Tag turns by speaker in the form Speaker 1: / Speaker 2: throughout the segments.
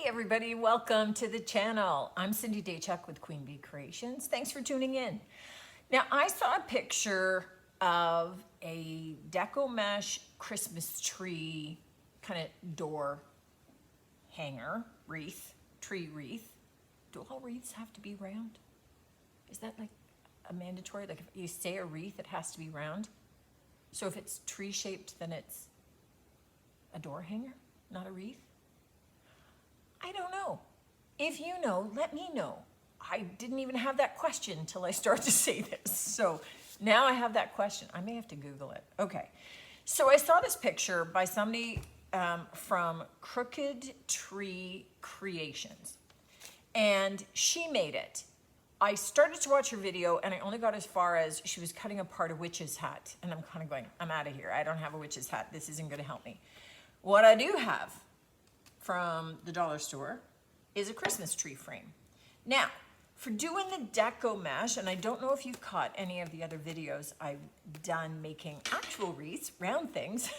Speaker 1: everybody, welcome to the channel. I'm Cindy Daychuck with Queen Bee Creations. Thanks for tuning in. Now, I saw a picture of a Deco Mesh Christmas tree kind of door hanger, wreath, tree wreath. Do all wreaths have to be round? Is that like a mandatory? Like if you say a wreath, it has to be round? So if it's tree shaped, then it's a door hanger, not a wreath? I don't know. If you know, let me know. I didn't even have that question until I started to say this. So now I have that question. I may have to Google it. Okay. So I saw this picture by somebody from Crooked Tree Creations. And she made it. I started to watch her video and I only got as far as she was cutting apart a witch's hat. And I'm kind of going, I'm out of here. I don't have a witch's hat. This isn't going to help me. What I do have from the dollar store is a Christmas tree frame. Now, for doing the Deco Mesh, and I don't know if you've caught any of the other videos I've done making actual wreaths, round things,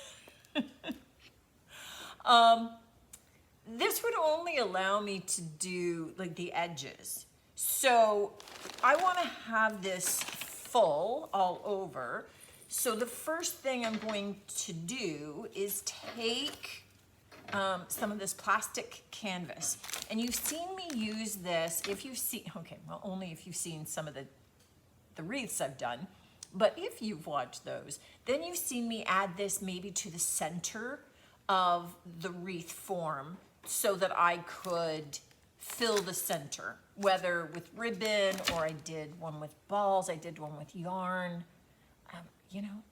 Speaker 1: this would only allow me to do like the edges. So I want to have this full all over. So the first thing I'm going to do is take some of this plastic canvas. And you've seen me use this, if you've seen, okay, well, only if you've seen some of the wreaths I've done, but if you've watched those, then you've seen me add this maybe to the center of the wreath form so that I could fill the center, whether with ribbon or I did one with balls, I did one with yarn, you know,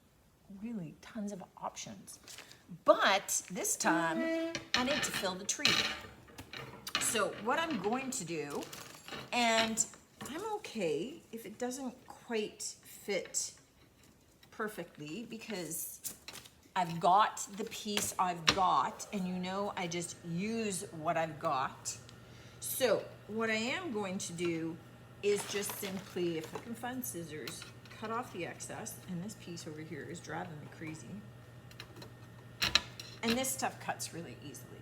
Speaker 1: really tons of options. But this time, I need to fill the tree. So what I'm going to do, and I'm okay if it doesn't quite fit perfectly because I've got the piece I've got, and you know I just use what I've got. So what I am going to do is just simply, if I can find scissors, cut off the excess, and this piece over here is driving me crazy. And this stuff cuts really easily.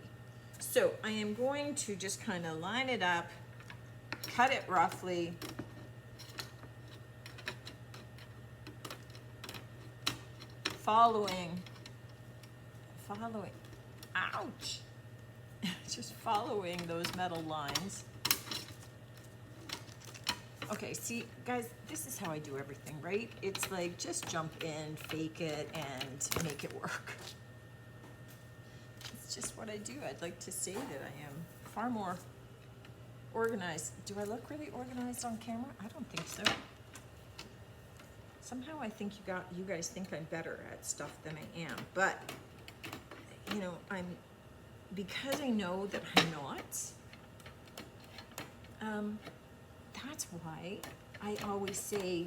Speaker 1: So I am going to just kind of line it up, cut it roughly, following, ouch, just following those metal lines. Okay, see, guys, this is how I do everything, right? It's like just jump in, fake it, and make it work. It's just what I do. I'd like to say that I am far more organized. Do I look really organized on camera? I don't think so. Somehow I think you guys think I'm better at stuff than I am. But, you know, because I know that I'm not, that's why I always say,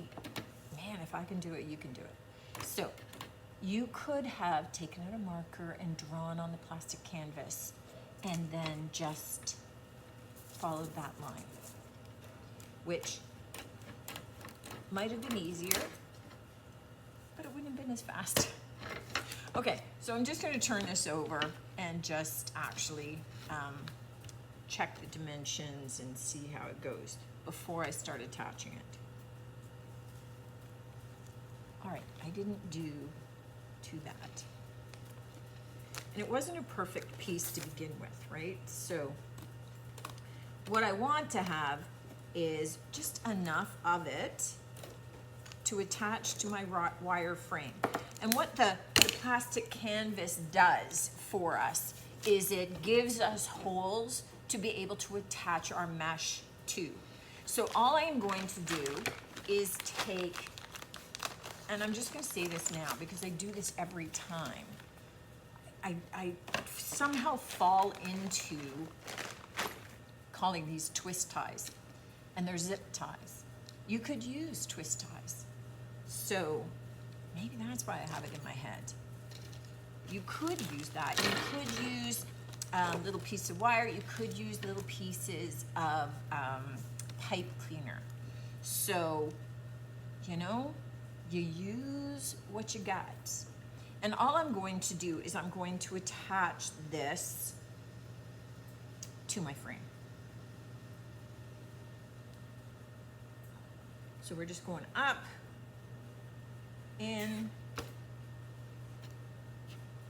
Speaker 1: man, if I can do it, you can do it. So you could have taken out a marker and drawn on the plastic canvas and then just followed that line, which might have been easier, but it wouldn't have been as fast. Okay, so I'm just going to turn this over and just actually check the dimensions and see how it goes before I start attaching it. All right, I didn't do to that. And it wasn't a perfect piece to begin with, right? So what I want to have is just enough of it to attach to my wire frame. And what the plastic canvas does for us is it gives us holes to be able to attach our mesh to. So all I am going to do is take, and I'm just going to say this now because I do this every time. I somehow fall into calling these twist ties, and they're zip ties. You could use twist ties. So maybe that's why I have it in my head. You could use that. You could use little piece of wire. You could use little pieces of pipe cleaner. So, you know, you use what you got. And all I'm going to do is I'm going to attach this to my frame. So we're just going up, in,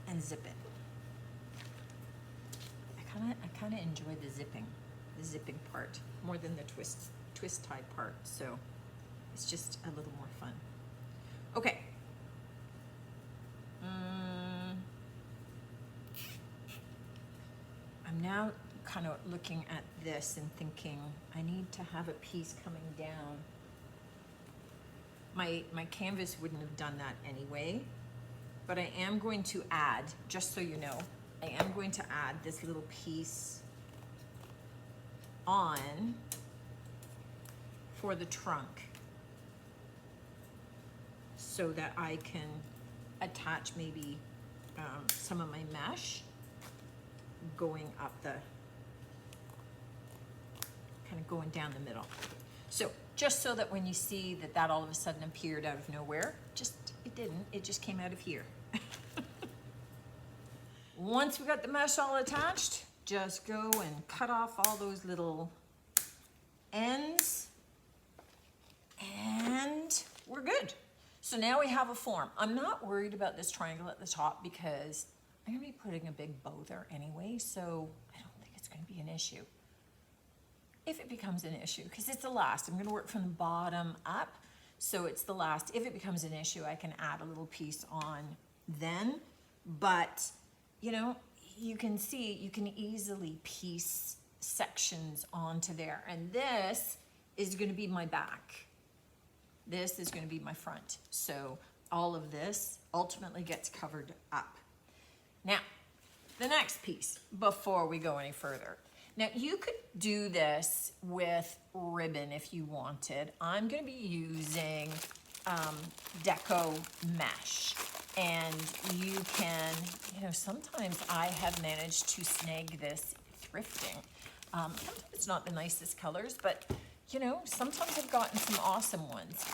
Speaker 1: and zip it. I kind of enjoy the zipping part more than the twist tie part. So it's just a little more fun. Okay. I'm now kind of looking at this and thinking I need to have a piece coming down. My canvas wouldn't have done that anyway, but I am going to add, just so you know, I am going to add this little piece on for the trunk so that I can attach maybe some of my mesh going up the, kind of going down the middle. So just so that when you see that all of a sudden appeared out of nowhere, it didn't, it just came out of here. Once we got the mesh all attached, just go and cut off all those little ends and we're good. So now we have a form. I'm not worried about this triangle at the top because I'm gonna be putting a big bow there anyway, so I don't think it's gonna be an issue. If it becomes an issue, because it's the last, I'm gonna work from the bottom up, so it's the last. If it becomes an issue, I can add a little piece on then, but you know, you can see, you can easily piece sections onto there. And this is gonna be my back. This is gonna be my front. So all of this ultimately gets covered up. Now, the next piece, before we go any further. Now you could do this with ribbon if you wanted. I'm gonna be using Deco Mesh. And you can, you know, sometimes I have managed to snag this thrifting. Sometimes it's not the nicest colors, but you know, sometimes I've gotten some awesome ones.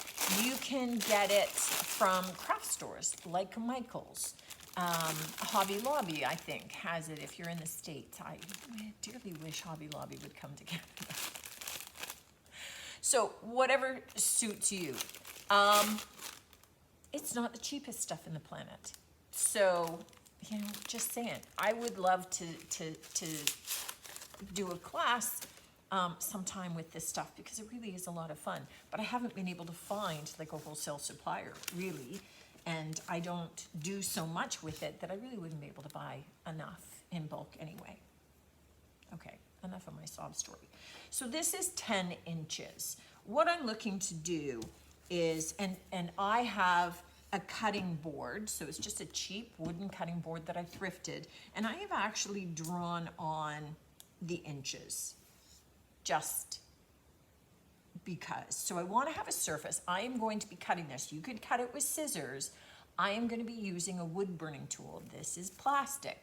Speaker 1: You can get it from craft stores like Michael's. Hobby Lobby, I think, has it if you're in the States. I dearly wish Hobby Lobby would come together. So whatever suits you. It's not the cheapest stuff in the planet. So, you know, just saying, I would love to do a class sometime with this stuff because it really is a lot of fun. But I haven't been able to find like a wholesale supplier, really. And I don't do so much with it that I really wouldn't be able to buy enough in bulk anyway. Okay, enough of my sob story. So this is 10 inches. What I'm looking to do is, and I have a cutting board, so it's just a cheap wooden cutting board that I thrifted, and I have actually drawn on the inches, just because. So I want to have a surface. I am going to be cutting this. You could cut it with scissors. I am going to be using a wood burning tool. This is plastic,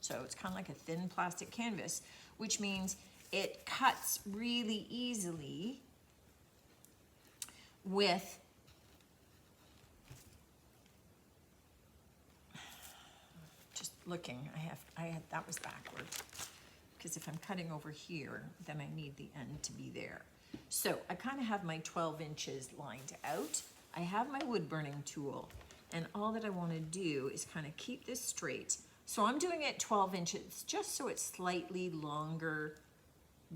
Speaker 1: so it's kind of like a thin plastic canvas, which means it cuts really easily with just looking. I had that was backward because if I'm cutting over here, then I need the end to be there. So I kind of have my 12 inches lined out. I have my wood burning tool, and all that I want to do is kind of keep this straight. So I'm doing it 12 inches just so it's slightly longer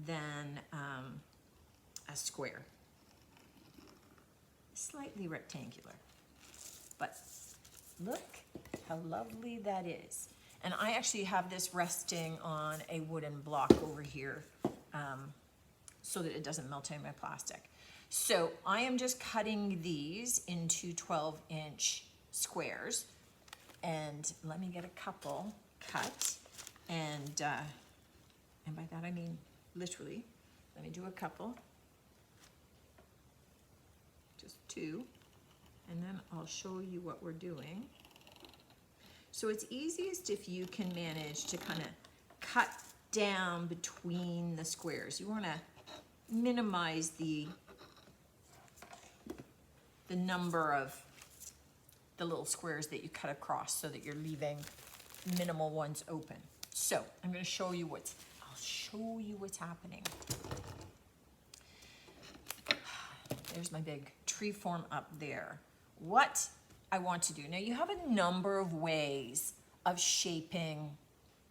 Speaker 1: than a square. Slightly rectangular, but look how lovely that is. And I actually have this resting on a wooden block over here so that it doesn't melt in my plastic. So I am just cutting these into 12-inch squares, and let me get a couple cut, and by that I mean literally. Let me do a couple. Just two, and then I'll show you what we're doing. So it's easiest if you can manage to kind of cut down between the squares. You want to minimize the number of the little squares that you cut across so that you're leaving minimal ones open. So I'm going to show you I'll show show you what's happening. There's my big tree form up there. What I want to do, now you have a number of ways of shaping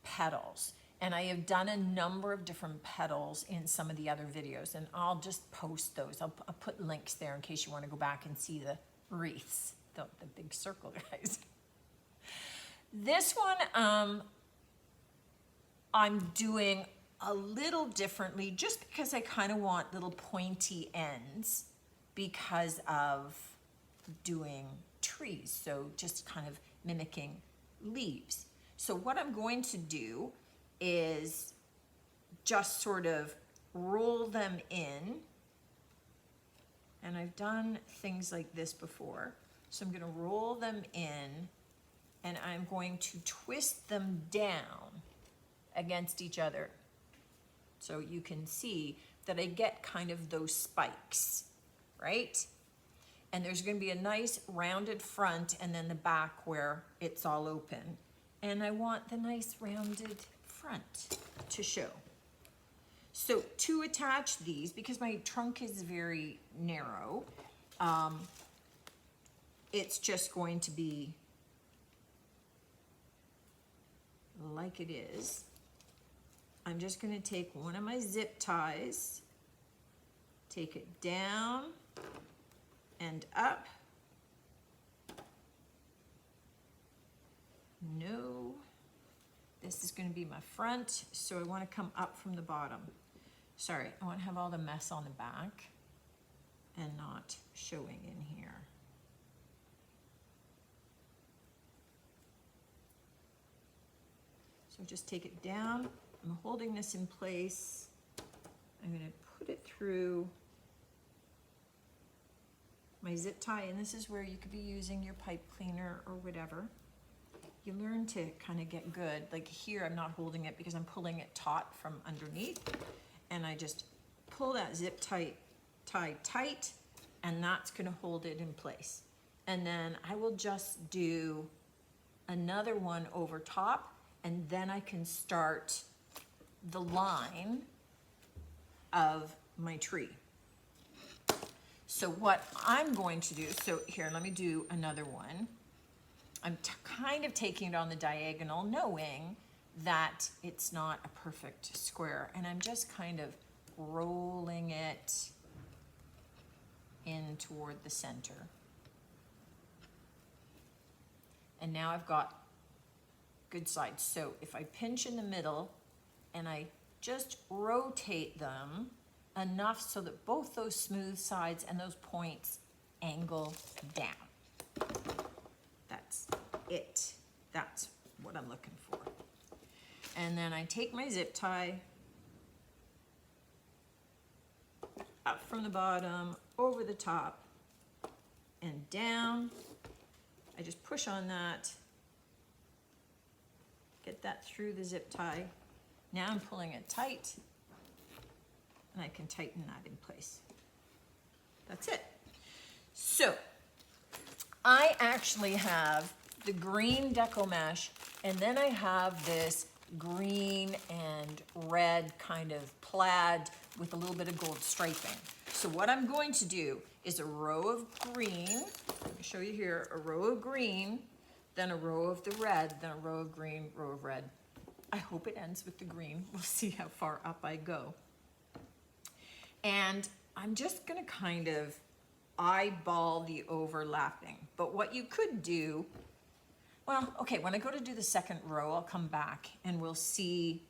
Speaker 1: petals. And I have done a number of different petals in some of the other videos, and I'll just post those. I'll put links there in case you want to go back and see the wreaths, the big circle guys. This one, I'm doing a little differently just because I kind of want little pointy ends because of doing trees. So just kind of mimicking leaves. So what I'm going to do is just sort of roll them in. And I've done things like this before. So I'm going to roll them in and I'm going to twist them down against each other. So you can see that I get kind of those spikes, right? And there's going to be a nice rounded front and then the back where it's all open. And I want the nice rounded front to show. So to attach these, because my trunk is very narrow, it's just going to be like it is. I'm just going to take one of my zip ties, take it down and up. No, this is going to be my front, so I want to come up from the bottom. Sorry, I want to have all the mess on the back and not showing in here. So just take it down. I'm holding this in place. I'm going to put it through my zip tie, and this is where you could be using your pipe cleaner or whatever. You learn to kind of get good. Like here, I'm not holding it because I'm pulling it taut from underneath, and I just pull that zip tie tight, and that's going to hold it in place. And then I will just do another one over top, and then I can start the line of my tree. So what I'm going to do, so here, let me do another one. I'm kind of taking it on the diagonal, knowing that it's not a perfect square, and I'm just kind of rolling it in toward the center. And now I've got good sides. So if I pinch in the middle and I just rotate them enough so that both those smooth sides and those points angle down. That's it. That's what I'm looking for. And then I take my zip tie up from the bottom, over the top, and down. I just push on that, get that through the zip tie. Now I'm pulling it tight, and I can tighten that in place. That's it. So I actually have the green Deco Mesh, and then I have this green and red kind of plaid with a little bit of gold striping. So what I'm going to do is a row of green. Let me show you here, a row of green, then a row of the red, then a row of green, row of red. I hope it ends with the green. We'll see how far up I go. And I'm just gonna kind of eyeball the overlapping. But what you could do, well, okay, when I go to do the second row, I'll come back and we'll see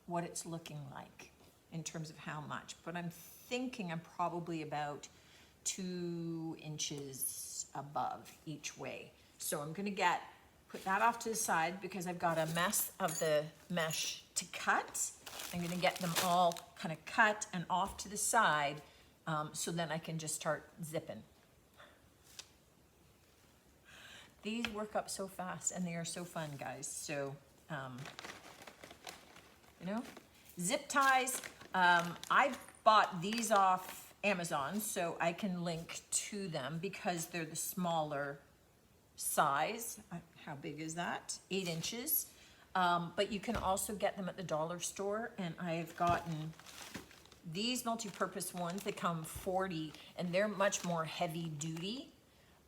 Speaker 1: what it's looking like in terms of how much. But I'm thinking I'm probably about 2 inches above each way. So I'm gonna put that off to the side because I've got a mess of the mesh to cut. I'm gonna get them all kind of cut and off to the side so then I can just start zipping. These work up so fast and they are so fun, guys. So, you know, zip ties. I bought these off Amazon, so I can link to them because they're the smaller size. How big is that? 8 inches. but you can also get them at the dollar store, and I've gotten these multi-purpose ones. They come 40, and they're much more heavy duty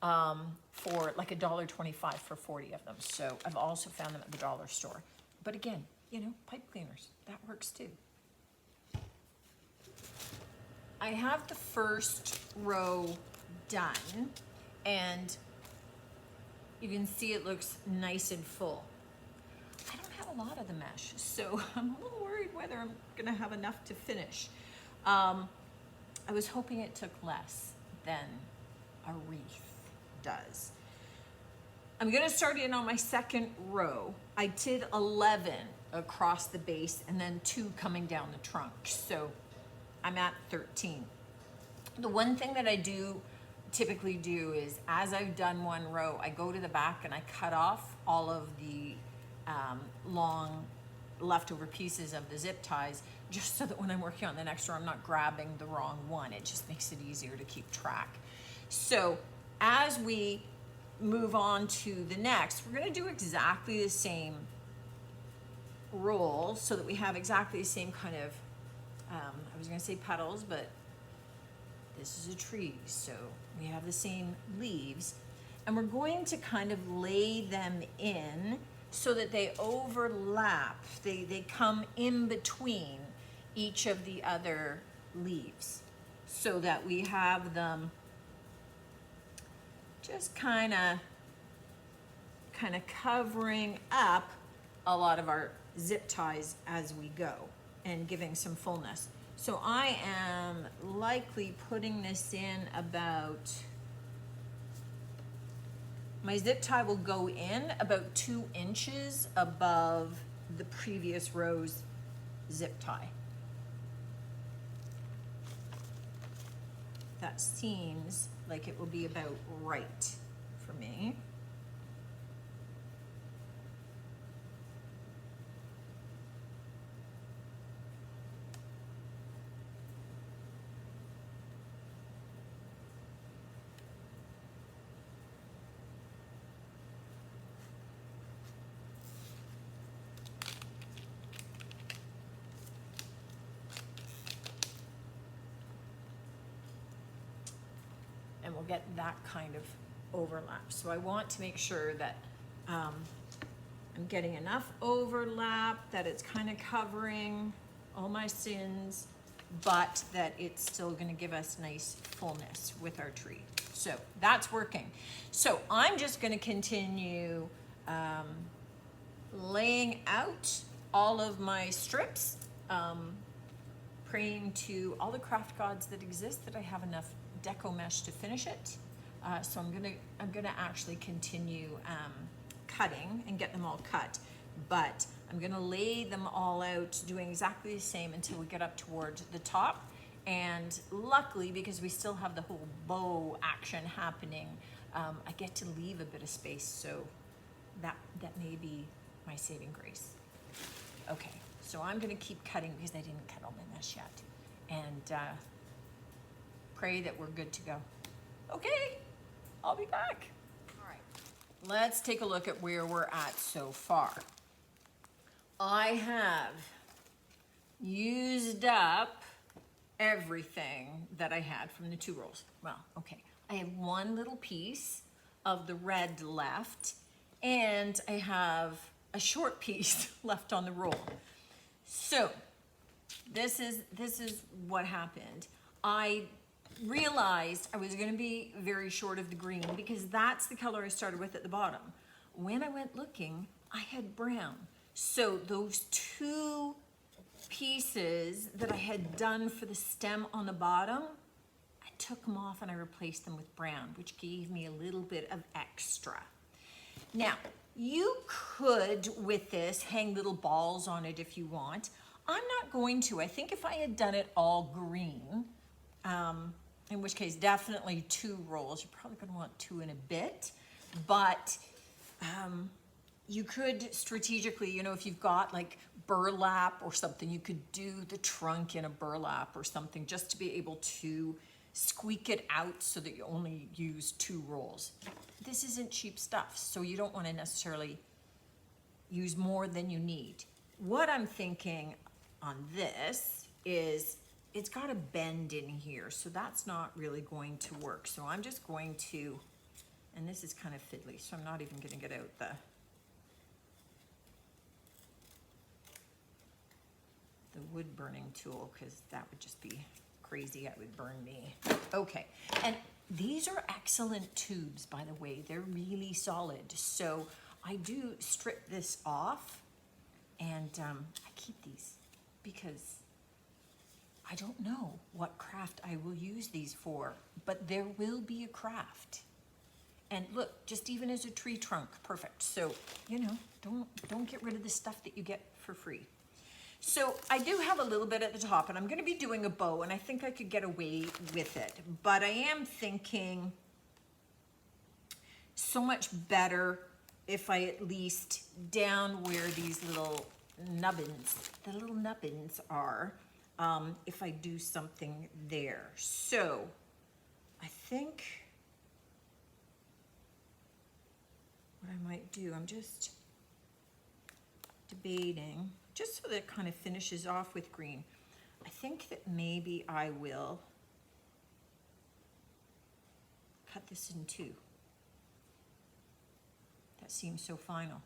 Speaker 1: for like $1.25 for 40 of them. So I've also found them at the dollar store. But again, you know, pipe cleaners, that works too. I have the first row done, and you can see it looks nice and full. I don't have a lot of the mesh, so I'm a little worried whether I'm gonna have enough to finish. I was hoping it took less than a wreath does. I'm gonna start in on my second row. I did 11 across the base and then 2 coming down the trunk, so I'm at 13. The one thing that I do typically do is, as I've done one row, I go to the back and I cut off all of the long leftover pieces of the zip ties, just so that when I'm working on the next row, I'm not grabbing the wrong one. It just makes it easier to keep track. So as we move on to the next, we're gonna do exactly the same roll so that we have exactly the same kind of, I was gonna say petals, but this is a tree, so we have the same leaves. And we're going to kind of lay them in so that they overlap. They come in between each of the other leaves so that we have them just kind of covering up a lot of our zip ties as we go and giving some fullness. So I am likely putting this in about, my zip tie will go in about 2 inches above the previous row's zip tie. That seems like it will be about right for me. And we'll get that kind of overlap. So I want to make sure that I'm getting enough overlap, that it's kind of covering all my sins, but that it's still gonna give us nice fullness with our tree. So that's working. So I'm just gonna continue laying out all of my strips, praying to all the craft gods that exist that I have enough Deco Mesh to finish it. So I'm gonna actually continue cutting and get them all cut, but I'm gonna lay them all out doing exactly the same until we get up toward the top. And luckily, because we still have the whole bow action happening, I get to leave a bit of space, so that may be my saving grace. Okay, so I'm gonna keep cutting because I didn't cut all my mesh yet, and pray that we're good to go. Okay, I'll be back. All right, let's take a look at where we're at so far. I have used up everything that I had from the 2 rolls. Well, okay, I have 1 little piece of the red left, and I have a short piece left on the roll. So this is what happened. I realized I was going to be very short of the green because that's the color I started with at the bottom. When I went looking, I had brown. So those 2 pieces that I had done for the stem on the bottom, I took them off and I replaced them with brown, which gave me a little bit of extra. Now, you could, with this, hang little balls on it if you want. I'm not going to. I think if I had done it all green, in which case definitely 2 rolls, you're probably going to want 2 and a bit, but you could strategically, you know, if you've got like burlap or something, you could do the trunk in a burlap or something just to be able to squeak it out so that you only use 2 rolls. This isn't cheap stuff, so you don't want to necessarily use more than you need. What I'm thinking on this is it's got a bend in here, so that's not really going to work. So I'm just going to, and this is kind of fiddly, so I'm not even gonna get out the wood burning tool, because that would just be crazy. It would burn me. Okay, and these are excellent tubes, by the way. They're really solid. So I do strip this off, and I keep these because I don't know what craft I will use these for, but there will be a craft. And look, just even as a tree trunk, perfect. So, you know, don't get rid of the stuff that you get for free. So I do have a little bit at the top, and I'm gonna be doing a bow, and I think I could get away with it. But I am thinking so much better if I at least down where these little nubbins are, if I do something there. So I think what I might do, I'm just debating, just so that it kind of finishes off with green. I think that maybe I will cut this in two. That seems so final.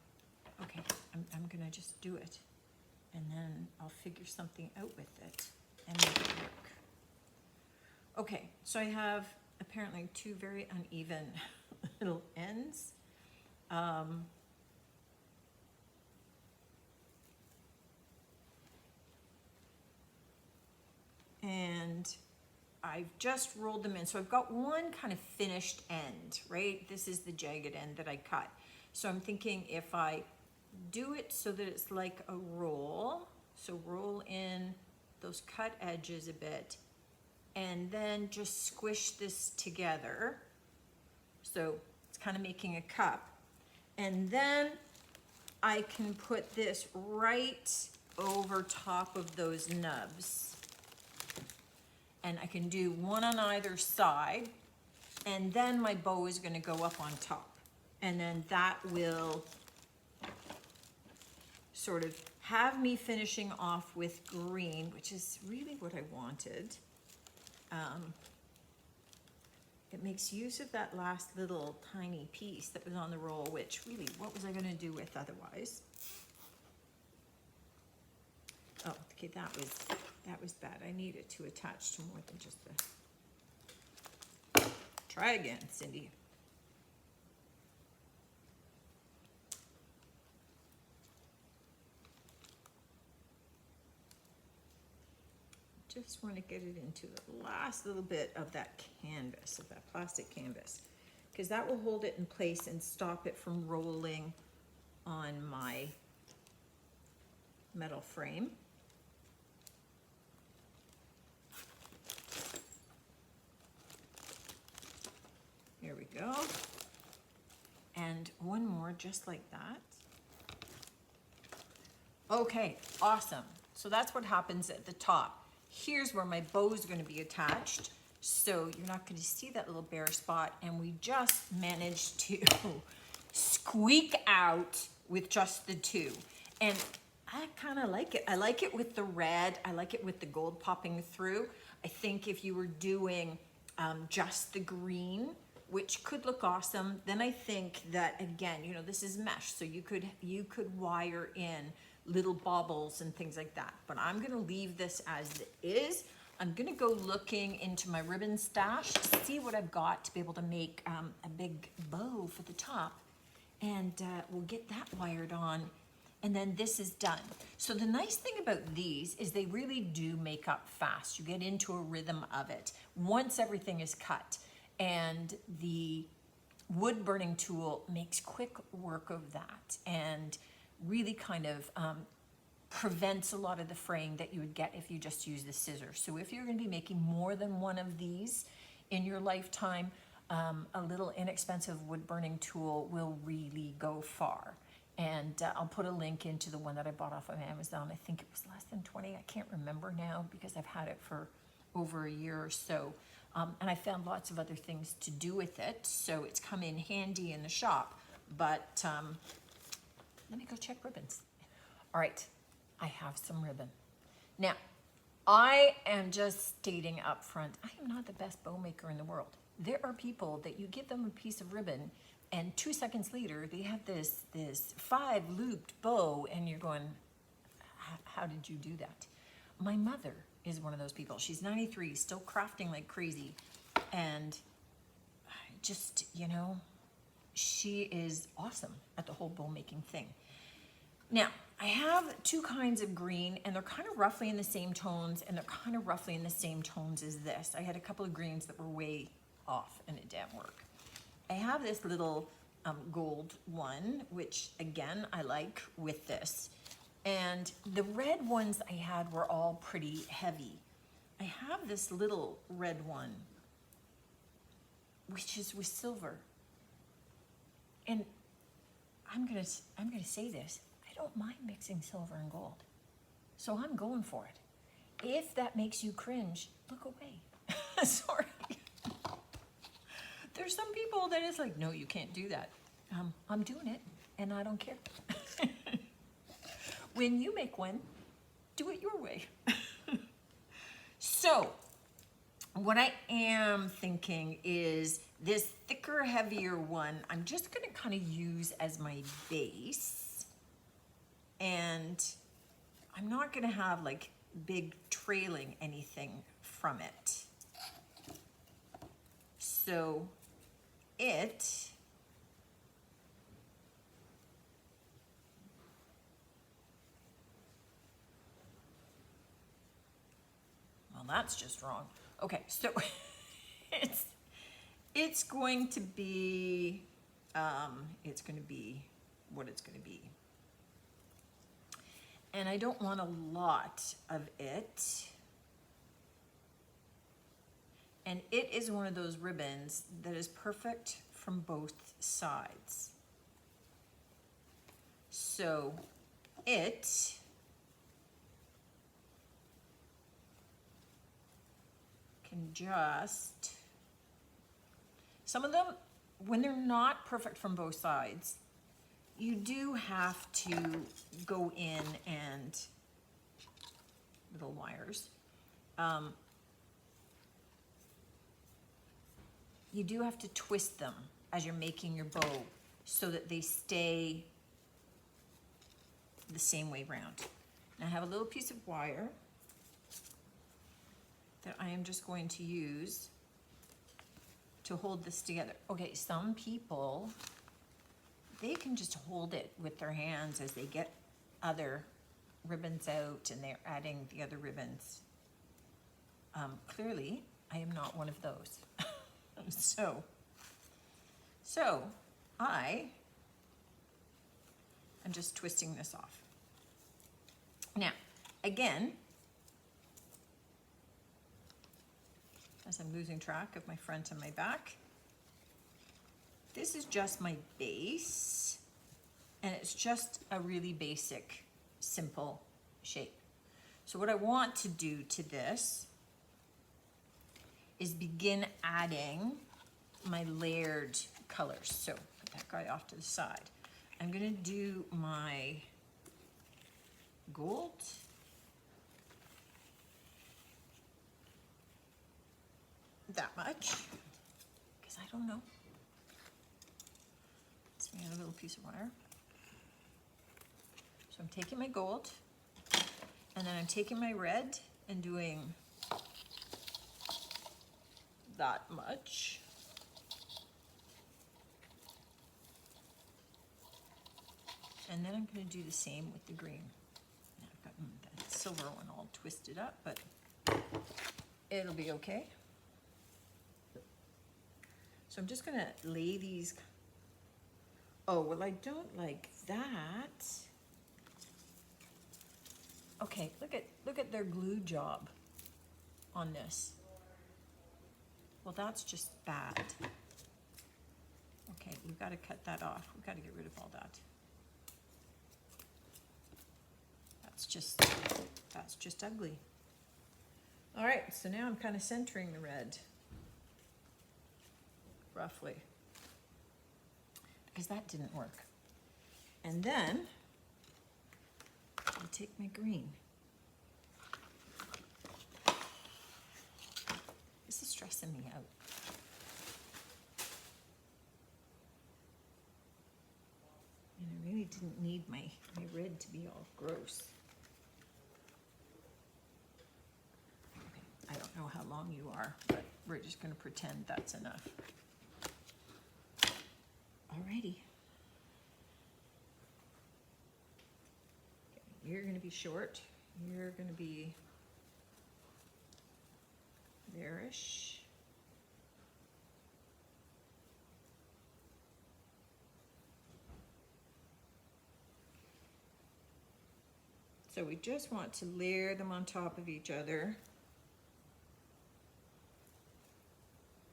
Speaker 1: Okay, I'm gonna just do it, and then I'll figure something out with it and make it work. Okay, so I have apparently two very uneven little ends. And I've just rolled them in. So I've got one kind of finished end, right? This is the jagged end that I cut. So I'm thinking if I do it so that it's like a roll, so roll in those cut edges a bit, and then just squish this together. So it's kind of making a cup. And then I can put this right over top of those nubs. And I can do one on either side, and then my bow is going to go up on top. And then that will sort of have me finishing off with green, which is really what I wanted. It makes use of that last little tiny piece that was on the roll, which really, what was I going to do with otherwise? Oh, okay, that was bad. I needed to attach to more than just the... Try again, Cindy. Just want to get it into the last little bit of that canvas, of that plastic canvas, because that will hold it in place and stop it from rolling on my metal frame. Here we go. And one more just like that. Okay, awesome. So that's what happens at the top. Here's where my bow is going to be attached. So you're not going to see that little bare spot. And we just managed to squeak out with just the two. And I kind of like it. I like it with the red. I like it with the gold popping through. I think if you were doing just the green, which could look awesome, then I think that, again, you know, this is mesh, so you could wire in little baubles and things like that. But I'm gonna leave this as it is. I'm gonna go looking into my ribbon stash to see what I've got to be able to make a big bow for the top. And we'll get that wired on, and then this is done. So the nice thing about these is they really do make up fast. You get into a rhythm of it once everything is cut. And the wood burning tool makes quick work of that and really kind of prevents a lot of the fraying that you would get if you just use the scissors. So if you're going to be making more than one of these in your lifetime, a little inexpensive wood burning tool will really go far. And I'll put a link into the one that I bought off of Amazon. I think it was less than 20. I can't remember now because I've had it for over a year or so. And I found lots of other things to do with it, so it's come in handy in the shop. But Let me go check ribbons. All right, I have some ribbon. Now, I am just stating up front, I am not the best bow maker in the world. There are people that you give them a piece of ribbon and 2 seconds later they have this 5 looped bow and you're going, how did you do that? My mother is one of those people. She's 93, still crafting like crazy. And just, you know, she is awesome at the whole bow making thing. Now, I have 2 kinds of green and they're kind of roughly in the same tones and they're kind of roughly in the same tones as this. I had a couple of greens that were way off and it didn't work. I have this little gold one, which again, I like with this. And the red ones I had were all pretty heavy. I have this little red one, which is with silver. And I'm gonna say this, I don't mind mixing silver and gold. So I'm going for it. If that makes you cringe, look away. Sorry. There's some people that is like, no, you can't do that. I'm doing it and I don't care. When you make one, do it your way. So what I am thinking is this thicker, heavier one, I'm just gonna kind of use as my base. And I'm not gonna have like big trailing anything from it. So well, that's just wrong. Okay, so it's going to be what it's going to be. And I don't want a lot of it. And it is one of those ribbons that is perfect from both sides. So it can just, some of them, when they're not perfect from both sides, you do have to go in and, little wires, you do have to twist them as you're making your bow so that they stay the same way round. And I have a little piece of wire that I am just going to use to hold this together. Okay, some people, they can just hold it with their hands as they get other ribbons out and they're adding the other ribbons. Clearly, I am not one of those. So I am just twisting this off. Now, again, as I'm losing track of my front and my back, this is just my base, and it's just a really basic, simple shape. So what I want to do to this is begin adding my layered colors. So put that guy off to the side. I'm gonna do my gold. That much, because I don't know. Let's add a little piece of wire. So I'm taking my gold, and then I'm taking my red and doing that much. And then I'm going to do the same with the green. Now I've got that silver one all twisted up, but it'll be okay. So I'm just going to lay these. Oh, well, I don't like that. Okay, look at their glue job on this. Well, that's just bad. Okay, we've got to cut that off. We've got to get rid of all that. That's just ugly. All right, so now I'm kind of centering the red, roughly, because that didn't work. And then I'll take my green. This is stressing me out. And I really didn't need my red to be all gross. Okay, I don't know how long you are, but we're just going to pretend that's enough. Alrighty. Okay, you're going to be short. You're going to be there-ish. So we just want to layer them on top of each other.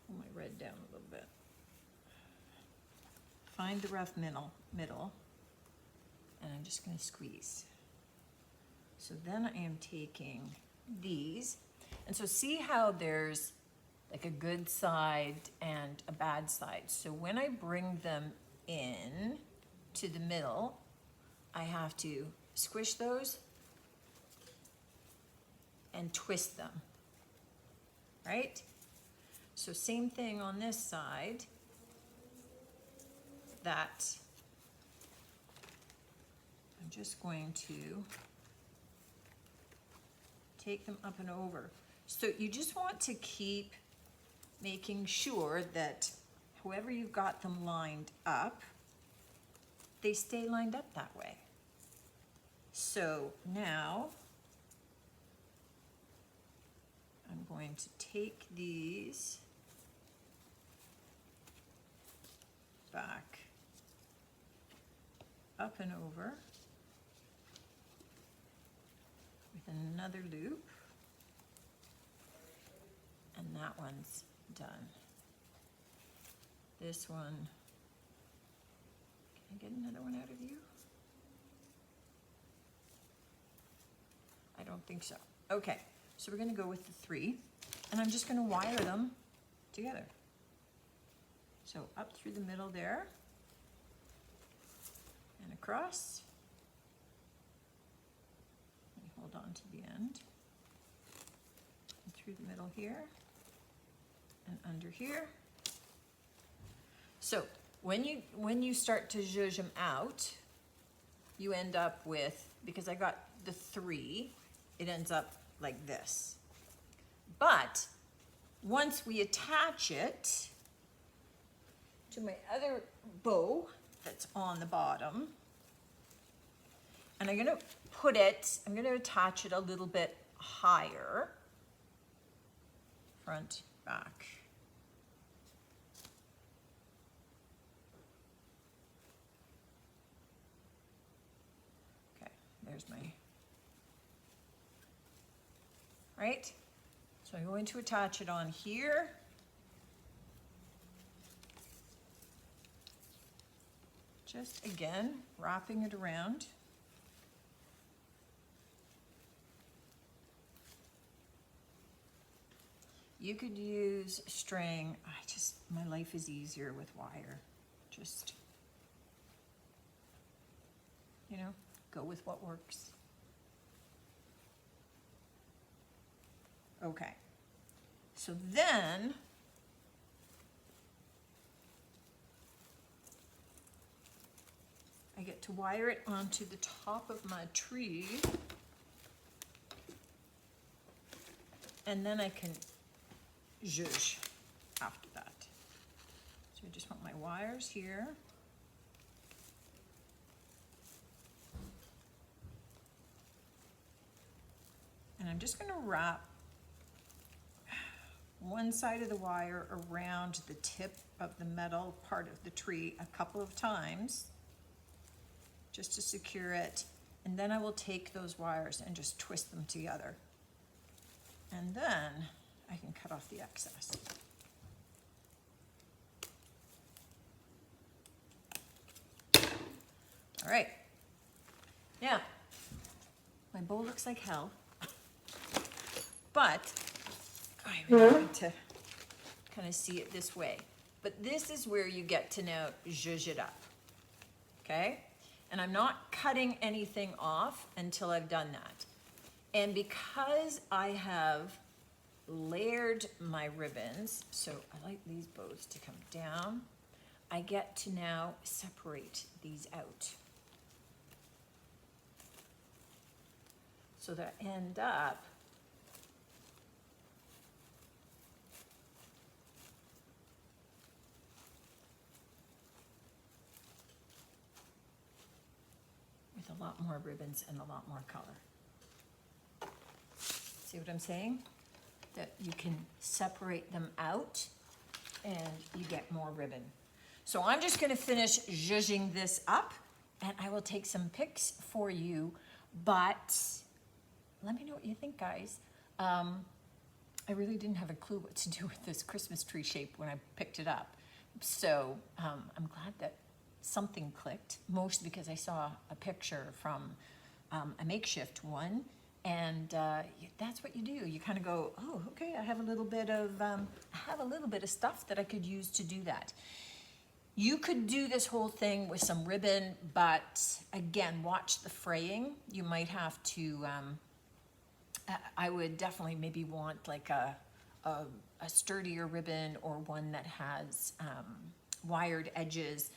Speaker 1: Pull my red down a little bit. Find the rough middle, and I'm just going to squeeze. So then I am taking these, and so see how there's like a good side and a bad side. So when I bring them in to the middle, I have to squish those and twist them, right? So same thing on this side, that I'm just going to take them up and over. So you just want to keep making sure that however you've got them lined up, they stay lined up that way. So now I'm going to take these back up and over with another loop, and that one's done. This one, can I get another one out of you? I don't think so. Okay, so we're going to go with the 3, and I'm just going to wire them together. So up through the middle there, and across. Let me hold on to the end. And through the middle here, and under here. So when you start to zhuzh them out, you end up with, because I got the 3, it ends up like this. But once we attach it to my other bow that's on the bottom, and I'm going to attach it a little bit higher, front, back. Okay, there's my, right? So I'm going to attach it on here. Just again, wrapping it around. You could use string. My life is easier with wire. Just, you know, go with what works. Okay, so then I get to wire it onto the top of my tree, and then I can zhuzh after that. So I just want my wires here. And I'm just going to wrap one side of the wire around the tip of the metal part of the tree a couple of times, just to secure it. And then I will take those wires and just twist them together. And then I can cut off the excess. All right. Now, my bow looks like hell, but I really need to kind of see it this way. But this is where you get to now zhuzh it up, okay? And I'm not cutting anything off until I've done that. And because I have layered my ribbons, so I like these bows to come down, I get to now separate these out. So that I end up with a lot more ribbons and a lot more color. See what I'm saying? That you can separate them out and you get more ribbon. So I'm just gonna finish zhuzhing this up and I will take some pics for you, but let me know what you think, guys. I really didn't have a clue what to do with this Christmas tree shape when I picked it up. So I'm glad that something clicked, mostly because I saw a picture from a makeshift one, and that's what you do. You kind of go, oh, okay, I have a little bit of stuff that I could use to do that. You could do this whole thing with some ribbon, but again, watch the fraying. You might have to, I would definitely maybe want like a sturdier ribbon or one that has wired edges.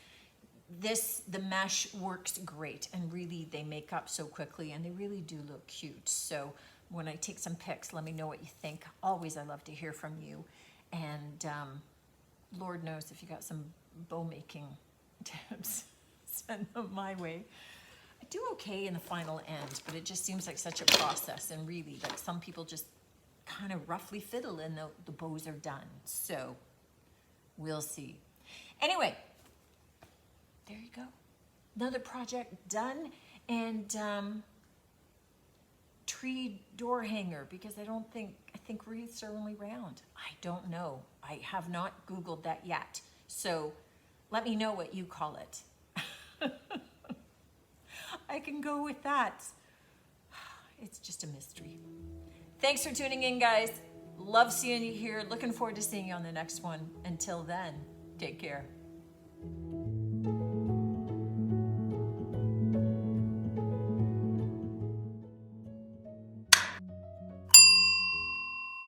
Speaker 1: The mesh works great, and really they make up so quickly and they really do look cute. So when I take some pics, let me know what you think. Always, I love to hear from you. And Lord knows if you got some bow making tips, send them my way. I do okay in the final end, but it just seems like such a process, and really, like, some people just kind of roughly fiddle and the bows are done. So we'll see. Anyway, there you go. Another project done. And tree door hanger, because I think wreaths are only round. I don't know. I have not Googled that yet. So let me know what you call it. I can go with that. It's just a mystery. Thanks for tuning in, guys. Love seeing you here. Looking forward to seeing you on the next one. Until then, take care.